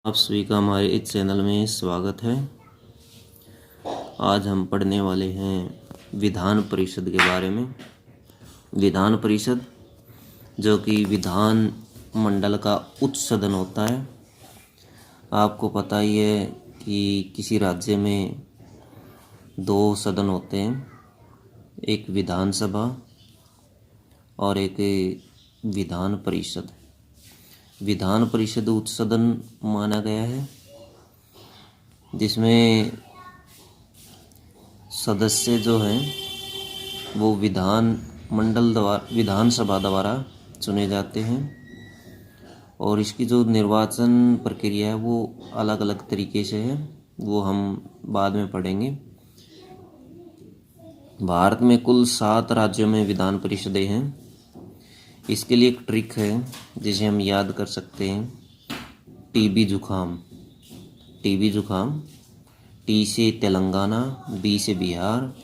आप सभी का हमारे इस चैनल में स्वागत है। आज हम पढ़ने वाले हैं विधान परिषद के बारे में। विधान परिषद जो कि विधान मंडल का उच्च सदन होता है। आपको पता ही है कि किसी राज्य में दो सदन होते हैं, एक विधानसभा और एक विधान परिषद। विधान परिषद उच्च सदन माना गया है जिसमें सदस्य जो हैं वो विधानसभा द्वारा चुने जाते हैं और इसकी जो निर्वाचन प्रक्रिया है वो अलग अलग तरीके से है, वो हम बाद में पढ़ेंगे। भारत में कुल 7 राज्यों में विधान परिषदें हैं। इसके लिए एक ट्रिक है जिसे हम याद कर सकते हैं। टीबी जुखाम, टी से तेलंगाना, बी से बिहार,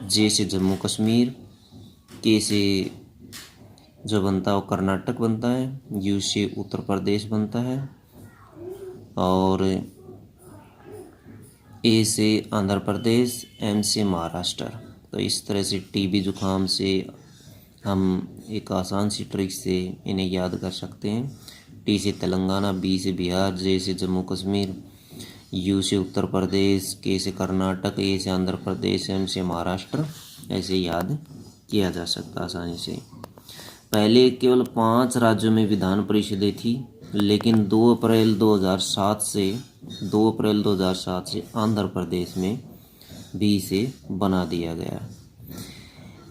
जे से जम्मू कश्मीर, के से जो बनता है वो कर्नाटक बनता है, यू से उत्तर प्रदेश बनता है और ए से आंध्र प्रदेश, एम से महाराष्ट्र। तो इस तरह से टीबी जुखाम से हम एक आसान सी ट्रिक से इन्हें याद कर सकते हैं। टी से तेलंगाना, बी से बिहार, जे से जम्मू कश्मीर, यू से उत्तर प्रदेश, के से कर्नाटक, ए से आंध्र प्रदेश, एम से महाराष्ट्र। ऐसे याद किया जा सकता आसानी से। पहले केवल 5 राज्यों में विधान परिषदें थी, लेकिन 2 अप्रैल 2007 से आंध्र प्रदेश में भी इसे बना दिया गया।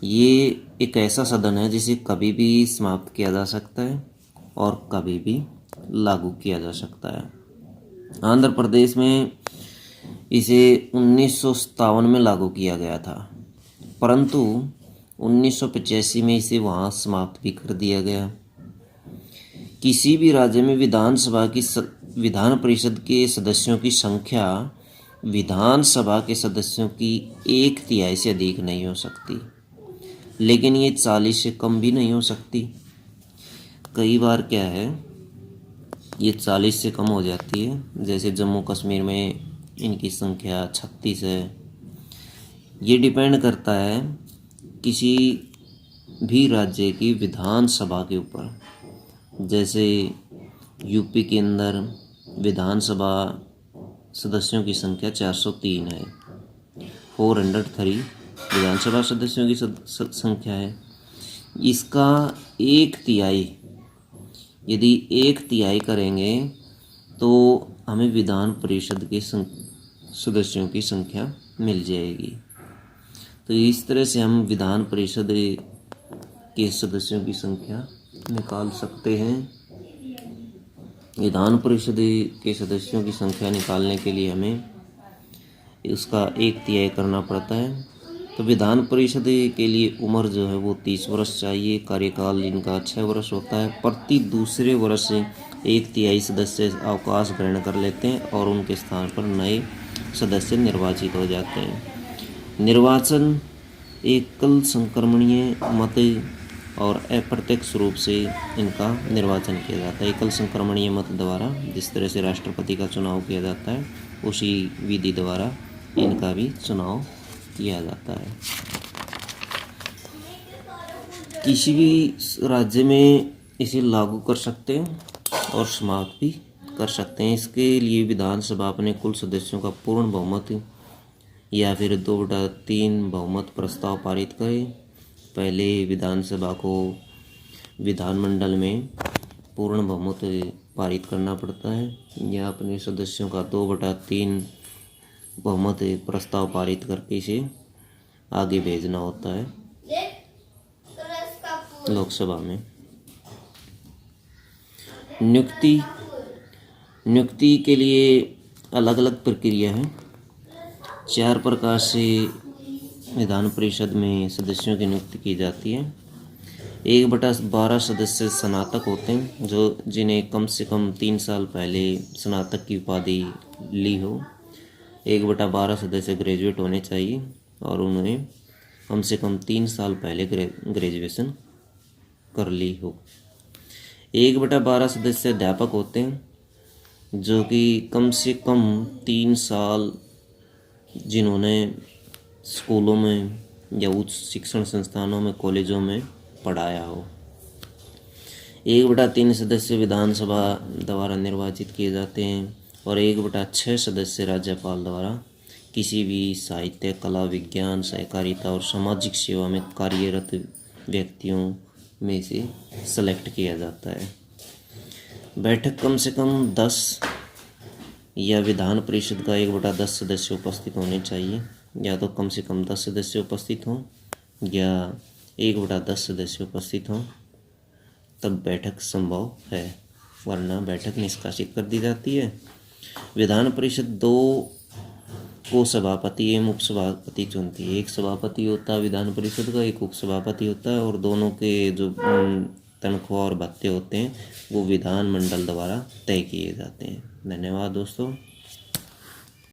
ये एक ऐसा सदन है जिसे कभी भी समाप्त किया जा सकता है और कभी भी लागू किया जा सकता है। आंध्र प्रदेश में इसे 1957 में लागू किया गया था, परंतु 1985 में इसे वहाँ समाप्त भी कर दिया गया। किसी भी राज्य में विधान परिषद के सदस्यों की संख्या विधानसभा के सदस्यों की 1/3 से अधिक नहीं हो सकती, लेकिन ये 40 से कम भी नहीं हो सकती। कई बार क्या है, ये 40 से कम हो जाती है। जैसे जम्मू कश्मीर में इनकी संख्या 36 है। ये डिपेंड करता है किसी भी राज्य की विधानसभा के ऊपर। जैसे यूपी के अंदर विधानसभा सदस्यों की संख्या 403 है, 403 विधानसभा सदस्यों की संख्या है। इसका 1/3 यदि 1/3 करेंगे तो हमें विधान परिषद के सदस्यों की संख्या मिल जाएगी। तो इस तरह से हम विधान परिषद के सदस्यों की संख्या निकाल सकते हैं। विधान परिषद के सदस्यों की संख्या निकालने के लिए हमें उसका 1/3 करना पड़ता है। तो विधान परिषद के लिए उम्र जो है वो 30 वर्ष चाहिए। कार्यकाल इनका 6 वर्ष होता है। प्रति दूसरे वर्ष 1/3 सदस्य अवकाश ग्रहण कर लेते हैं और उनके स्थान पर नए सदस्य निर्वाचित हो जाते हैं। निर्वाचन एकल संक्रमणीय मत और अप्रत्यक्ष रूप से इनका निर्वाचन किया जाता है। एकल संक्रमणीय मत द्वारा जिस तरह से राष्ट्रपति का चुनाव किया जाता है, उसी विधि द्वारा इनका भी चुनाव किया जाता है। किसी भी राज्य में इसे लागू कर सकते हैं और समाप्त भी कर सकते हैं। इसके लिए विधानसभा अपने कुल सदस्यों का पूर्ण बहुमत या फिर 2/3 बहुमत प्रस्ताव पारित करे। पहले विधानसभा को विधानमंडल में पूर्ण बहुमत पारित करना पड़ता है या अपने सदस्यों का 2/3 बहुमत प्रस्ताव पारित करके इसे आगे भेजना होता है लोकसभा में। नियुक्ति के लिए अलग अलग प्रक्रिया है। 4 प्रकार से विधान परिषद में सदस्यों की नियुक्ति की जाती है। 1/12 सदस्य स्नातक होते हैं, जिन्हें कम से कम 3 साल पहले स्नातक की उपाधि ली हो। 1/12 सदस्य ग्रेजुएट होने चाहिए और उन्होंने कम से कम 3 साल पहले ग्रेजुएशन कर ली हो। 1/12 सदस्य अध्यापक होते हैं, जो कि कम से कम 3 साल जिन्होंने स्कूलों में या उच्च शिक्षण संस्थानों में, कॉलेजों में पढ़ाया हो। 1/3 सदस्य विधानसभा द्वारा निर्वाचित किए जाते हैं और 1/6 सदस्य राज्यपाल द्वारा किसी भी साहित्य, कला, विज्ञान, सहकारिता और सामाजिक सेवा में कार्यरत व्यक्तियों में से सेलेक्ट किया जाता है। बैठक कम से कम 10 या विधान परिषद का 1/10 सदस्य उपस्थित होने चाहिए, या तो कम से कम 10 सदस्य उपस्थित हों या 1/10 सदस्य उपस्थित हों, तब बैठक संभव है, वरना बैठक निष्कासित कर दी जाती है। विधान परिषद 2 को सभापति एवं उपसभापति चुनती है। एक सभापति होता है विधान परिषद का, एक उपसभापति होता है, और दोनों के जो तनख्वाह और भत्ते होते हैं वो विधानमंडल द्वारा तय किए जाते हैं। धन्यवाद दोस्तों।